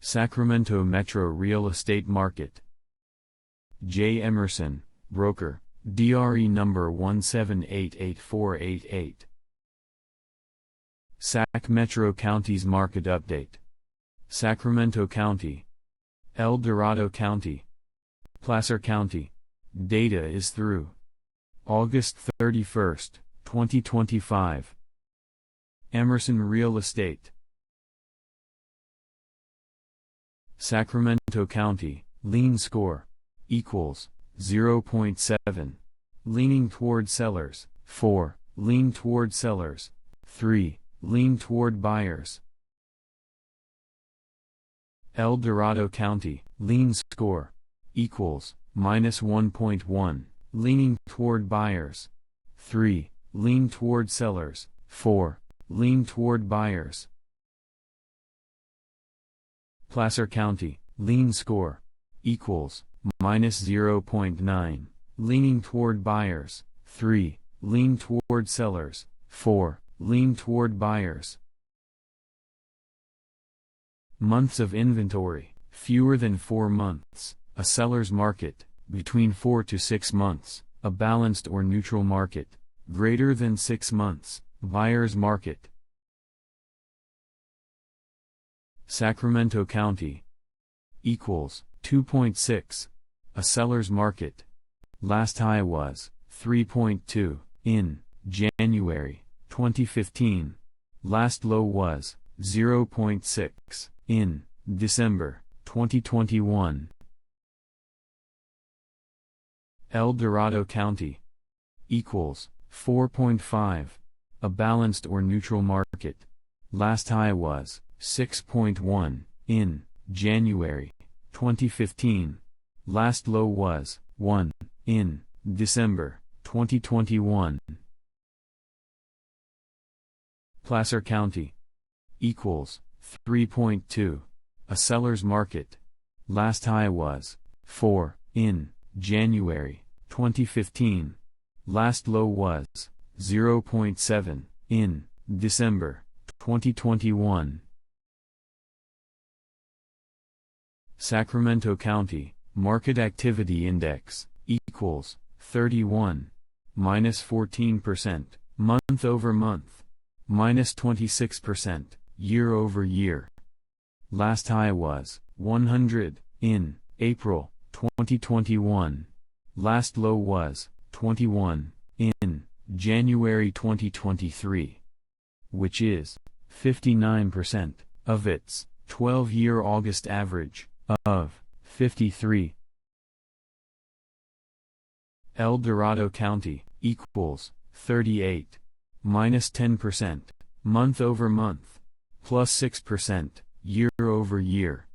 Sacramento Metro Real Estate Market. J. Emerson, Broker, DRE number 1788488. Sac Metro Counties Market Update. Sacramento County, El Dorado County, Placer County. Data is through August 31st, 2025. Emerson Real Estate. Sacramento County, lien score, equals, 0.7. Leaning toward sellers, 4. Lean toward sellers, 3. Lean toward buyers. El Dorado County, lien score, equals, -1.1. Leaning toward buyers, 3. Lean toward sellers, 4. Lean toward buyers. Placer County, lien score, equals, -0.9. Leaning toward buyers, 3. Lean toward sellers, 4. Lean toward buyers. Months of inventory, fewer than 4 months. A seller's market, between 4 to 6 months. A balanced or neutral market, greater than 6 months. Buyer's market. Sacramento County, equals, 2.6. A seller's market. Last high was 3.2 in January 2015. Last low was 0.6 in December 2021. El Dorado County, equals, 4.5. A balanced or neutral market. Last high was 6.1 in January 2015. Last low was 1 in December 2021. Placer County, equals, 3.2. A seller's market. Last high was 4 in January 2015. Last low was 0.7 in December 2021. Sacramento County, Market Activity Index, equals, 31. -14%, month over month. -26%, year over year. Last high was 100 in April 2021. Last low was 21 in January 2023, which is 59% of its 12-year August average of 53. El Dorado County, equals, 38. -10%, month over month. +6%, year over year.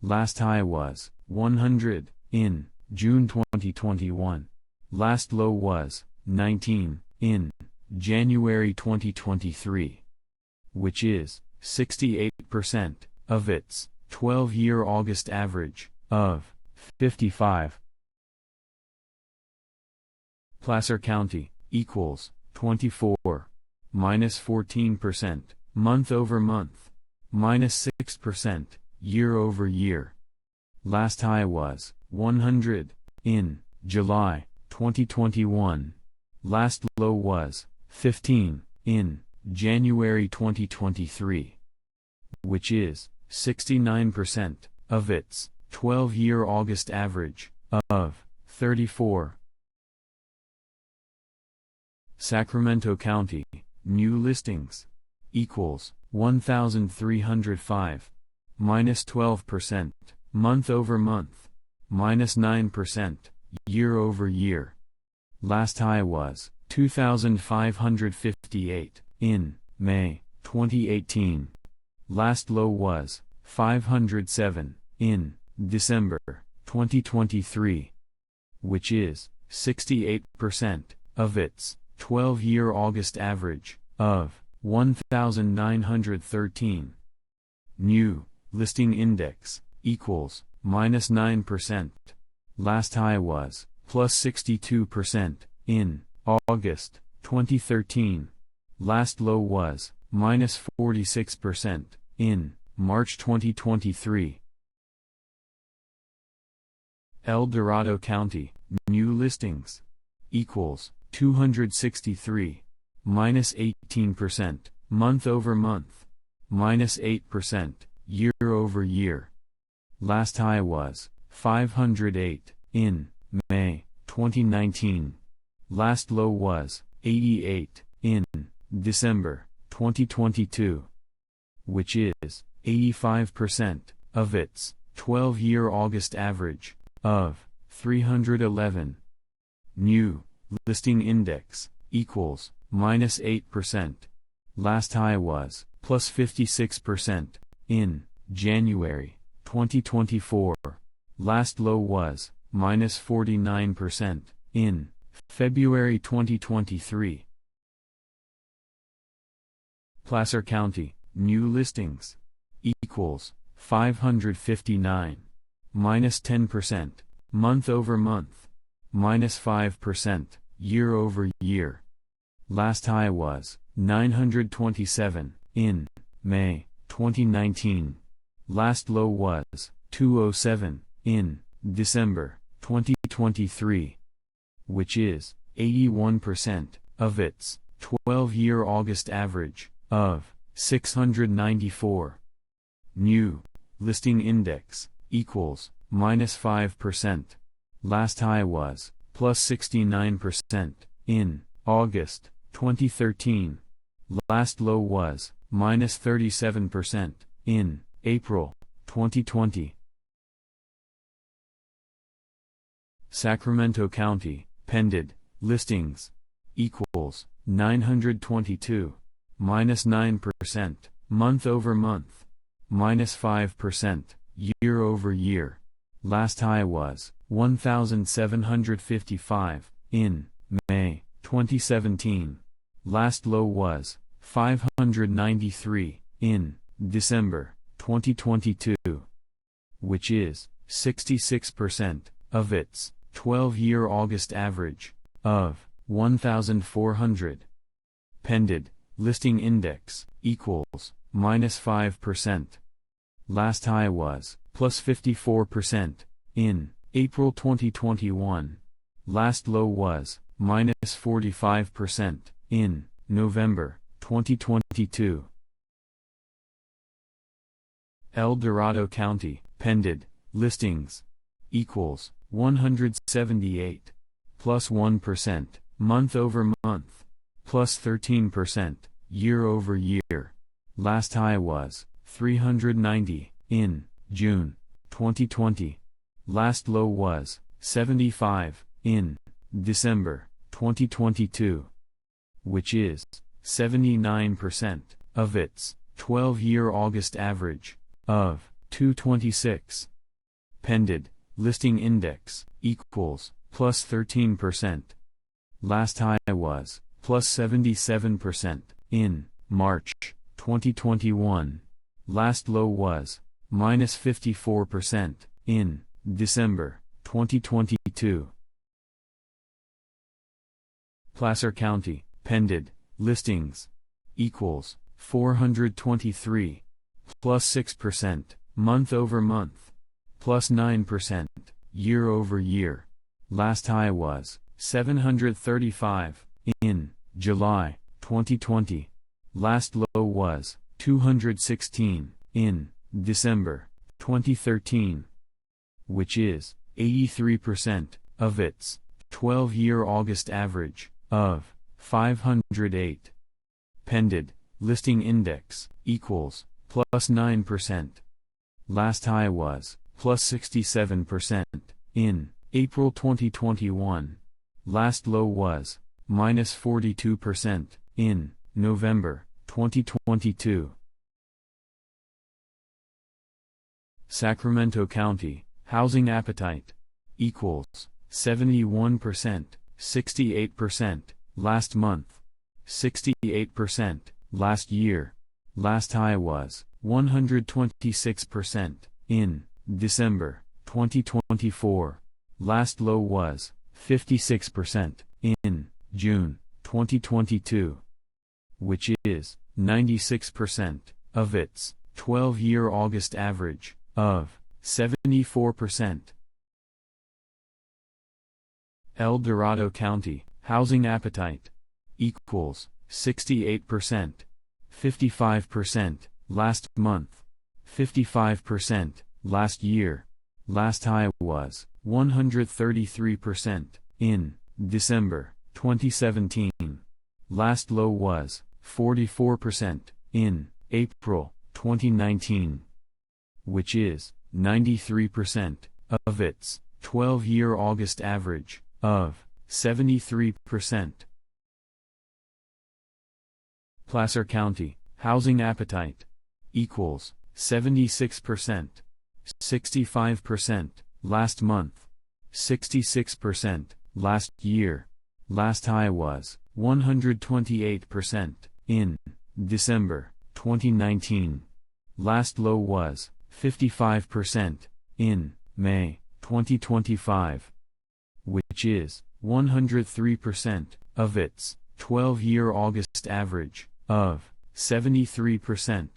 Last high was 100 in June 2021. Last low was 19 in January 2023, which is 68% of its 12-year August average of 55. Placer County, equals, 24. -14%, month over month. -6%, year over year. Last high was 100 in July 2021. Last low was 15 in January 2023, which is 69% of its 12-year August average of 34. Sacramento County, new listings, equals, 1,305. -12%, month over month. -9%, year over year. Last high was 2,558 in May 2018. Last low was 507 in December 2023, which is 68% of its 12-year August average of 1,913. New listing index, equals, -9%. Last high was +62% in August 2013. Last low was -46% in March 2023. El Dorado County, new listings, equals, 263, minus 18%, month over month, minus 8%, year over year. Last high was, 508, in, May, 2019. Last low was, 88, in, December, 2022. Which is, 85%, of its, 12-year August average, of, 311. New, listing index, equals, minus 8%. Last high was, plus 56%, in, January, 2024. Last low was, minus 49%, in, February 2023. Placer County, new listings, equals, 559, minus 10%, month over month, minus 5%, year over year. Last high was, 927, in, May, 2019. Last low was, 207, in, December, 2023. Which is, 81%, of its, 12-year August average, of, 694. New, listing index, equals, minus 5%. Last high was, plus 69%, in, August, 2013. Last low was, minus 37%, in, April, 2020. Sacramento County, pended, listings, equals, 922, minus 9%, month over month, minus 5%, year over year. Last high was, 1,755, in, May, 2017. Last low was, 593, in, December, 2022. Which is, 66%, of its, 12-year August average, of, 1,400. Pended, listing index, equals, minus 5%. Last high was, plus 54%, in, April 2021. Last low was, minus 45%, in, November, 2022. El Dorado County, pended, listings, equals, 178, plus 1%, month over month, plus 13%, year over year. Last high was, 390, in, June, 2020. Last low was, 75, in, December, 2022. Which is, 79%, of its, 12-year August average, of, 226. Pended, listing index, equals, plus 13%. Last high was, plus 77%, in, March, 2021. Last low was, minus 54%, in, December, 2022. Placer County, pended, listings, equals, 423, plus 6%, month over month, plus 9%, year over year. Last high was, 735, in, July, 2020. Last low was, 216, in, December, 2013. Which is, 83%, of its, 12-year August average, of, 508. Pended, listing index, equals, plus 9%. Last high was, plus 67%, in, April 2021. Last low was, minus 42%, in, November, 2022. Sacramento County, housing appetite, equals, 71%, 68%, last month, 68%, last year. Last high was, 126%, in, December, 2024. Last low was, 56%, in, June, 2022. Which is, 96%, of its, 12-year August average, of 74%. El Dorado County, housing appetite, equals 68%, 55%, last month, 55%, last year. Last high was 133% in December 2017. Last low was 44% in April 2019, which is 93% of its 12-year August average of 73%. Placer County, housing appetite, equals 76%, 65%, last month, 66%, last year. Last high was 128% in December 2019. Last low was 55% in May 2025, which is 103% of its 12-year August average of 73%.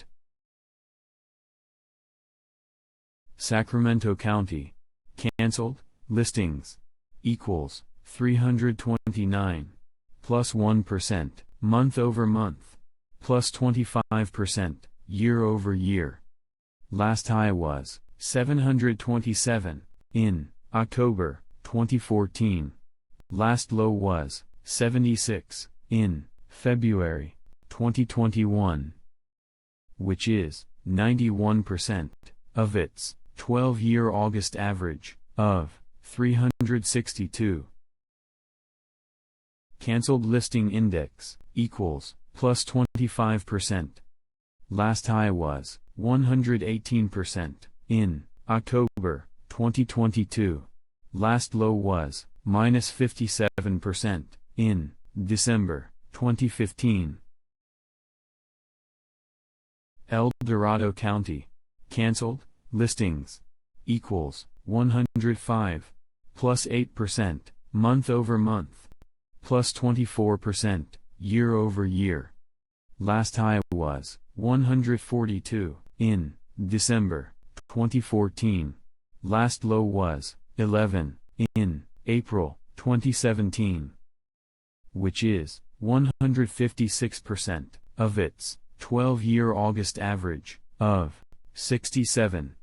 Sacramento County, canceled listings, equals 329, plus 1%, month over month, plus 25%, year over year. Last high was 727 in October 2014. Last low was 76 in February 2021, which is 91% of its 12-year August average of 362. Cancelled listing index, equals, plus 25%. Last high was 118% in October 2022. Last low was minus 57% in December 2015. El Dorado County, cancelled listings, equals 105, plus 8%, month over month, plus 24%, year over year. Last high was 142 in December 2014. Last low was 11 in April 2017, which is 156% of its 12-year August average of 67.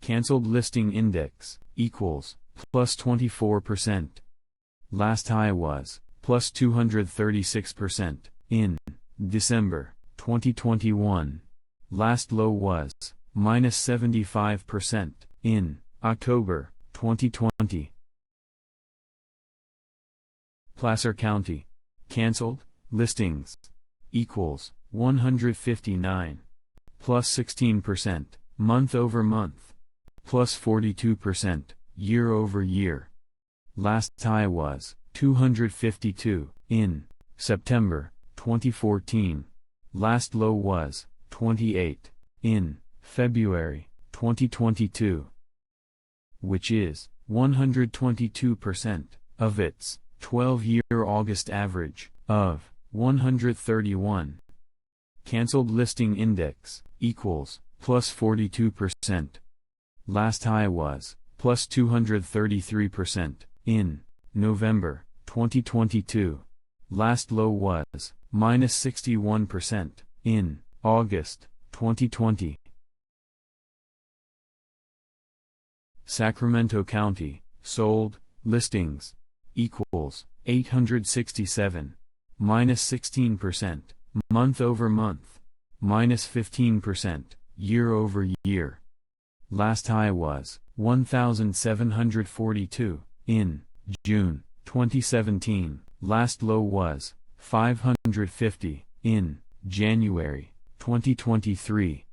Cancelled listing index, equals, plus 24%. Last high was, plus 236%, in December 2021. Last low was, minus 75%, in October 2020. Placer County, cancelled listings, equals, 159, plus 16%, month over month, plus 42%, year over year. Last high was 252 in September 2014. Last low was 28 in February 2022, which is 122% of its 12-year August average of 131. Cancelled listing index, equals, plus 42%. Last high was, plus 233%, in November 2022. Last low was, minus 61%, in August 2020. Sacramento County, sold listings, equals, 867, minus 16%, month over month, minus 15%, year over year. Last high was 1,742 in June 2017. Last low was 550 in January 2023,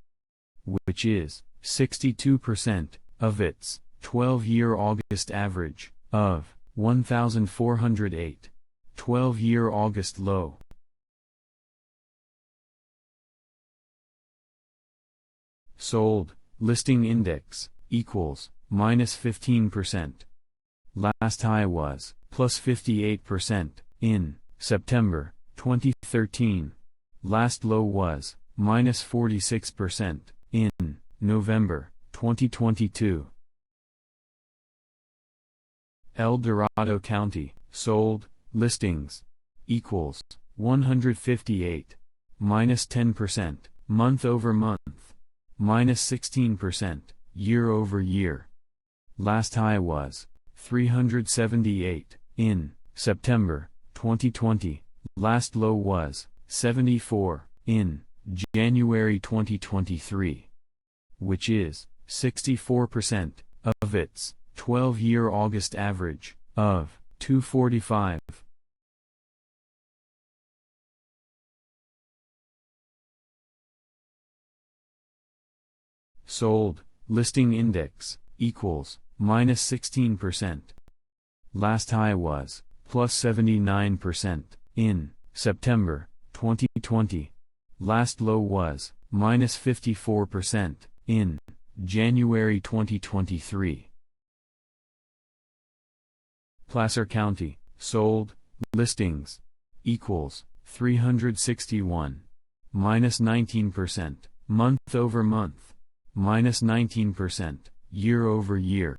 which is 62% of its 12-year August average of 1,408. 12-year August low. Sold listing index, equals, minus 15%. Last high was, plus 58%, in September 2013. Last low was minus 46% in November 2022. El Dorado County, sold listings equals 158, minus 10%, month over month, minus 16%, year over year. Last high was 378 in September 2020. Last low was 74 in January 2023, which is 64% of its 12-year August average of 245. Sold listing index equals minus 16%. Last high was plus 79% in September 2020. Last low was minus 54% in January 2023. Placer County, sold listings equals 361, minus 19%, month over month, minus 19%, year over year.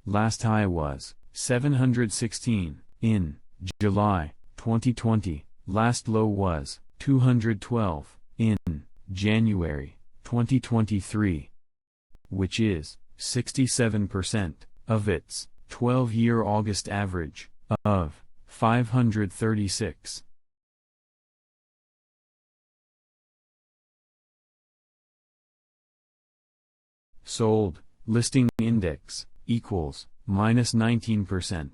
Last high was 716 in July 2020. Last low was 212 in January 2023, which is 67% of its 12-year August average of 536. Sold listing index equals minus 19%.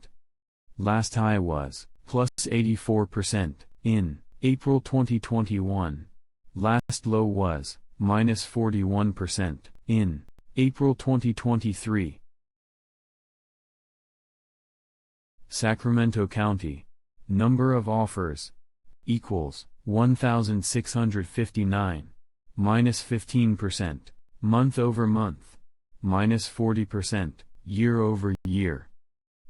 Last high was plus 84% in April 2021. Last low was minus 41% in April 2023. Sacramento County, number of offers equals 1,659, minus 15%, month over month, minus 40%, year over year.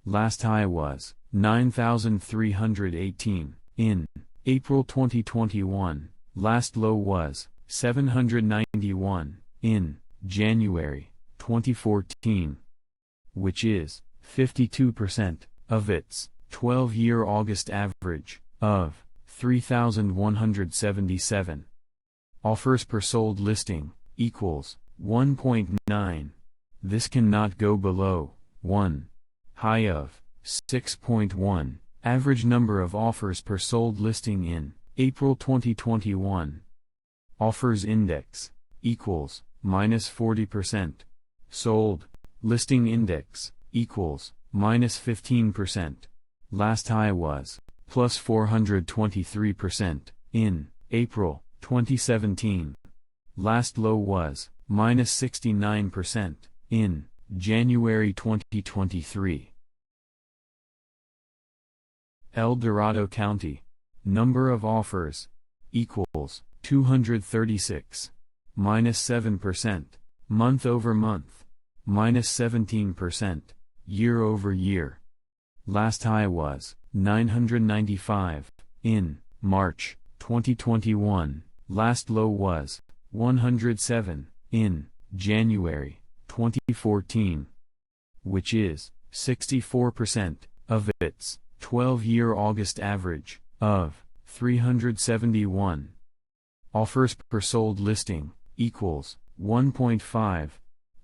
Last high was 9,318 in April 2021. Last low was 791 in January 2014, which is 52% of its 12-year August average of 3,177. Offers per sold listing equals 1.9. This cannot go below 1. High of 6.1. Average number of offers per sold listing in April 2021. Offers index equals minus 40%. Sold listing index equals minus 15%. Last high was plus 423% in April 2017. Last low was minus 69% in January 2023. El Dorado County, number of offers equals 236, minus 7%, month over month, minus 17%, year over year. Last high was 995 in March 2021. Last low was 107 in January 2014, which is 64% of its 12-year August average of 371. Offers per sold listing equals 1.5.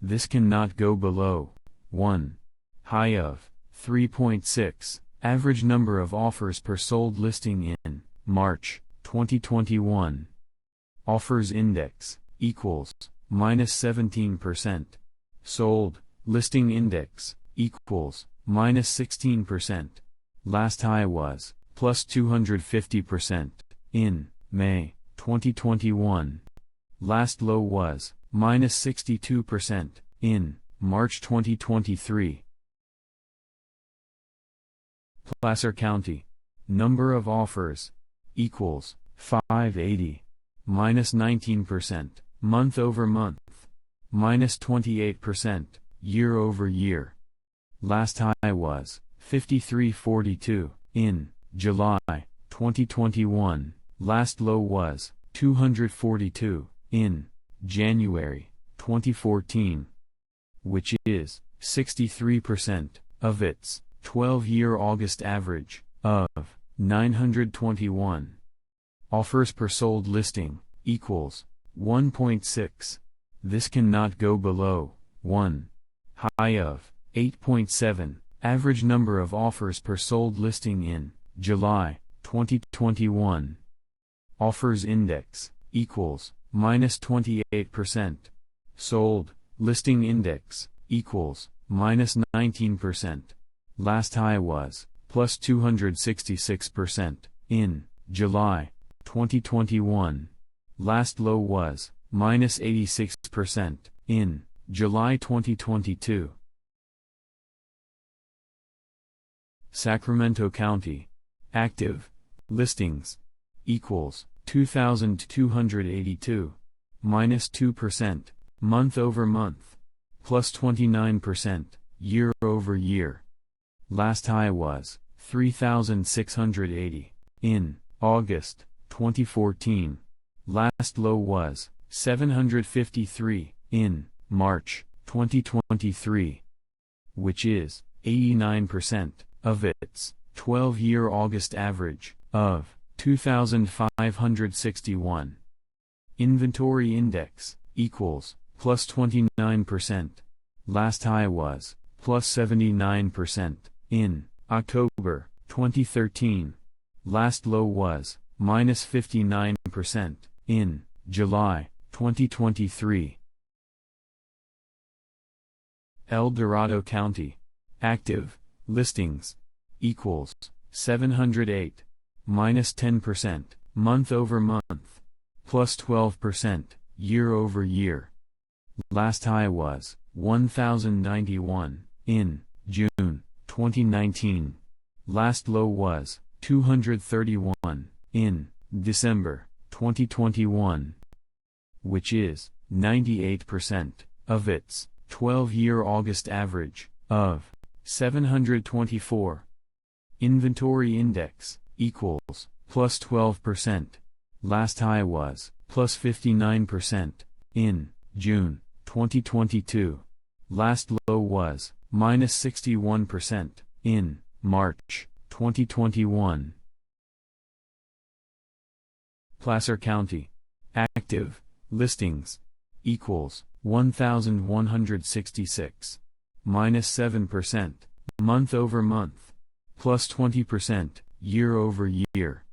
This cannot go below 1. High of 3.6. Average number of offers per sold listing in March 2021. Offers index equals minus 17%. Sold listing index equals minus 16%. Last high was plus 250% in May 2021. Last low was minus 62% in March 2023. Placer County, number of offers equals 580, minus 19%, month over month, minus 28%, year over year. Last high was 5342 in July 2021. Last low was 242 in January 2014, which is 63% of its 12-year August average of 921. Offers per sold listing equals 1.6. This cannot go below 1. High of 8.7. Average number of offers per sold listing in July 2021. Offers index equals minus 28%. Sold listing index equals minus 19%. Last high was plus 266% in July 2021. Last low was minus 86% in July 2022. Sacramento County. Active listings equals 2,282. Minus 2%, month over month. Plus 29%, year over year. Last high was 3,680 in August 2014. Last low was 753 in March 2023, which is 89% of its 12-year August average of 2,561. Inventory index equals plus 29%. Last high was plus 79% in October 2013. Last low was minus 59% in July 2023. El Dorado County. Active listings equals 708. Minus 10%, month over month. Plus 12%, year over year. Last high was 1,091 in June 2019. Last low was 231 in December 2021, which is 98% of its 12-year August average of 724. Inventory index equals plus 12%. Last high was plus 59% in June 2022. Last low was minus 61% in March 2021. Placer County. Active listings equals 1,166. Minus 7%, month over month. Plus 20%, year over year.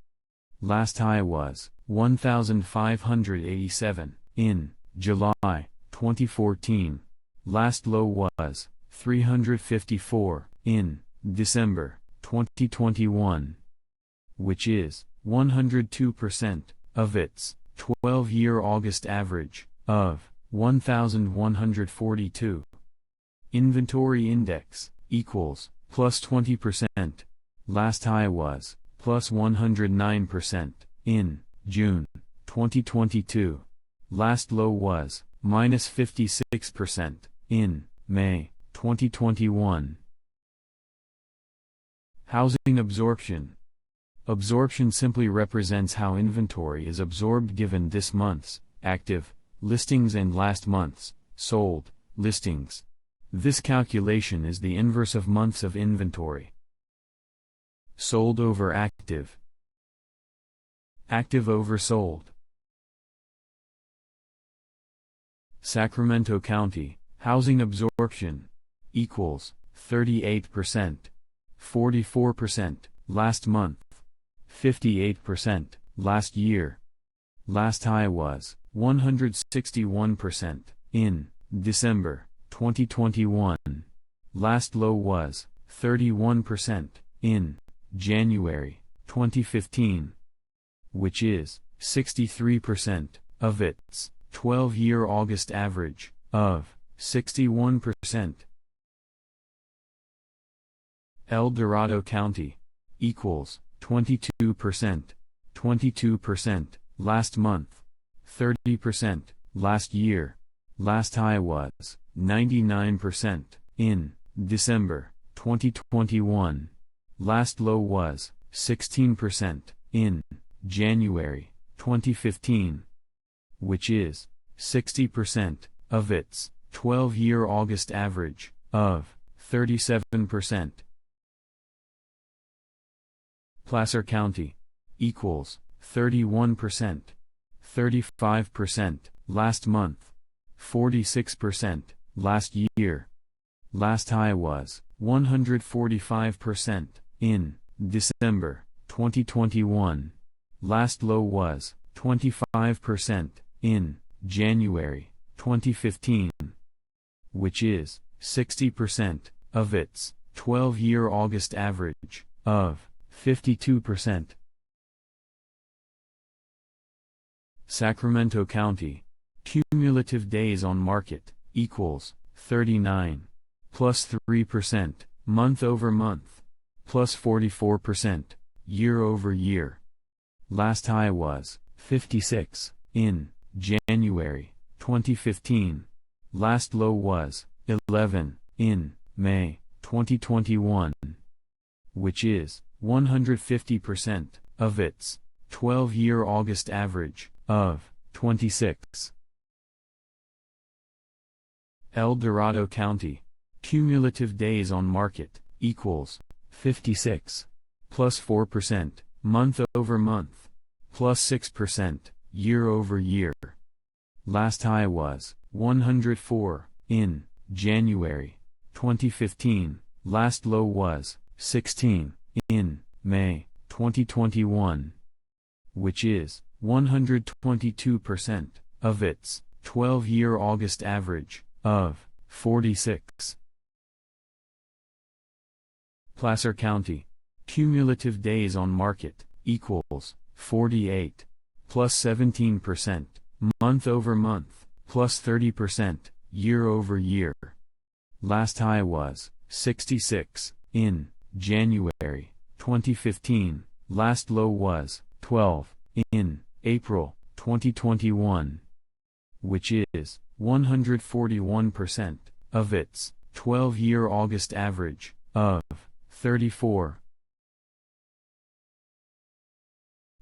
Last high was 1,587 in July 2014. Last low was 354 in December 2021, which is 102% of its 12-year August average of 1,142. Inventory index equals plus 20%. Last high was plus 109% in June 2022. Last low was minus 56% in May 2021. Housing absorption. Absorption simply represents how inventory is absorbed given this month's active listings and last month's sold listings. This calculation is the inverse of months of inventory. Sold over active. Active over sold. Sacramento County. Housing absorption equals 38%, 44% last month, 58% last year. Last high was 161% in December 2021. Last low was 31% in January 2015, which is 63% of its 12-year August average of 61%. El Dorado County equals 22%, 22% last month, 30% last year. Last high was 99% in December 2021. Last low was 16% in January 2015, which is 60% of its 12-year August average of 37%. Placer County equals 31%, 35% last month, 46% last year. Last high was 145% in December 2021. Last low was 25% in January 2015, which is 60% of its 12-year August average of 52%. Sacramento County cumulative days on market equals 39, plus 3% month over month, plus 44% year over year. Last high was 56 in January 2015. Last low was 11 in May 2021, which is 150% of its 12-year August average of 26. El Dorado County cumulative days on market equals 56, plus 4% month over month, plus 6% year over year. Last high was 104 in January 2015. Last low was 16 in May 2021, which is 122% of its 12-year August average of 46. Placer County cumulative days on market equals 48, plus 17% month over month, plus 30% year over year. Last high was 66 in January 2015. Last low was 12 in April 2021, which is 141% of its 12-year August average of 34.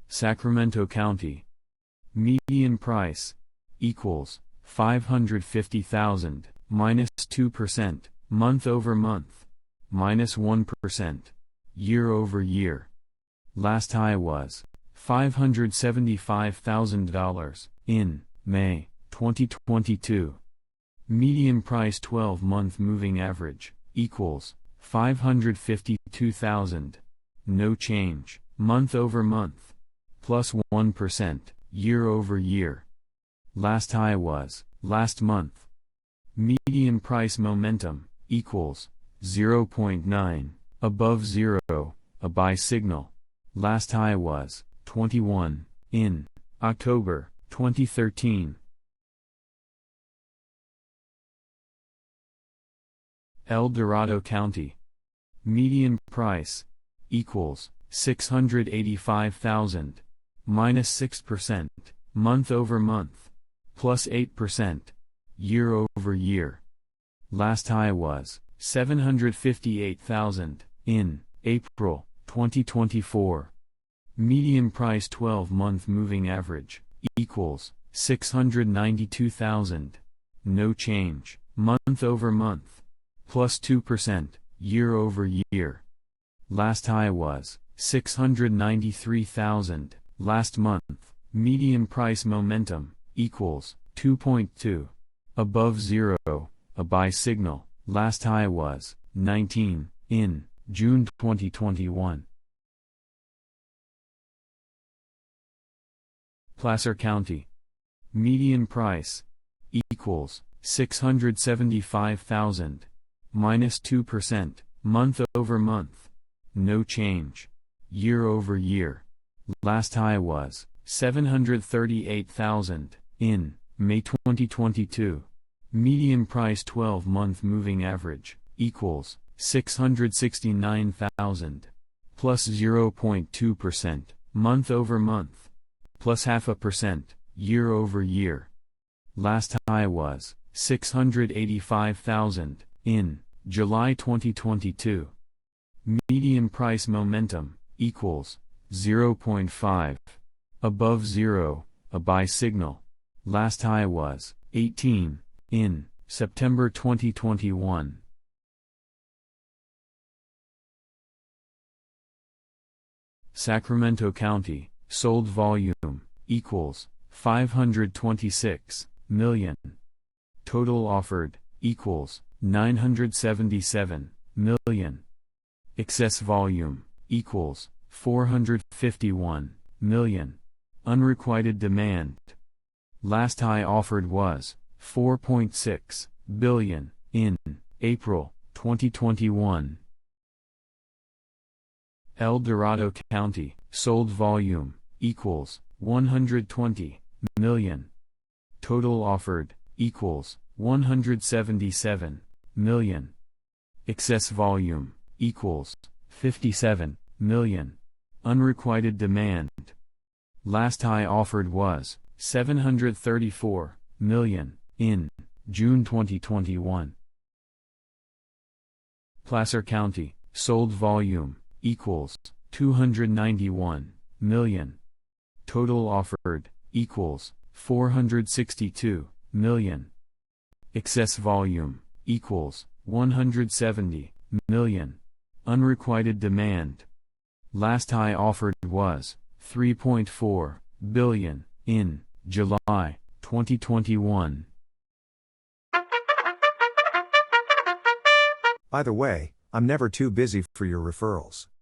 Sacramento County median price equals 550,000 minus 2% month over month, minus 1% year over year. Last high was $575,000 in May 2022. Median price 12-month moving average equals 552,000. No change month over month, plus 1% year over year. Last high was last month. Median price momentum equals 0.9 above 0, a buy signal. Last high was 21 in October 2013. El Dorado County median price equals 685,000 minus 6% month over month, plus 8% year over year. Last high was 758,000 in April 2024. Median price 12-month moving average equals 692,000. No change month over month, plus 2% year over year. Last high was 693,000 last month. Median price momentum equals 2.2 above 0, a buy signal. Last high was 19 in June 2021. Placer County median price equals 675,000 minus 2% month over month, no change year over year. Last high was 738,000 in May 2022. Median price 12-month moving average equals 669,000, plus 0.2% month over month, plus 0.5% year over year. Last high was 685,000 in July 2022. Median price momentum equals 0.5. Above 0, a buy signal. Last high was 18 in September 2021. Sacramento County, sold volume, equals 526 million. Total offered, equals 977 million. Excess volume, equals 451 million. Unrequited demand. Last high offered was 4.6 billion in April 2021. El Dorado County, sold volume, equals 120 million. Total offered, equals 177 million. Excess volume, equals 57 million. Unrequited demand. Last high offered was 734 million in June 2021. Placer County, sold volume, equals 291 million. Total offered, equals 462 million. Excess volume, equals 170 million. Unrequited demand. Last high offered was 3.4 billion in July 2021. By the way, I'm never too busy for your referrals.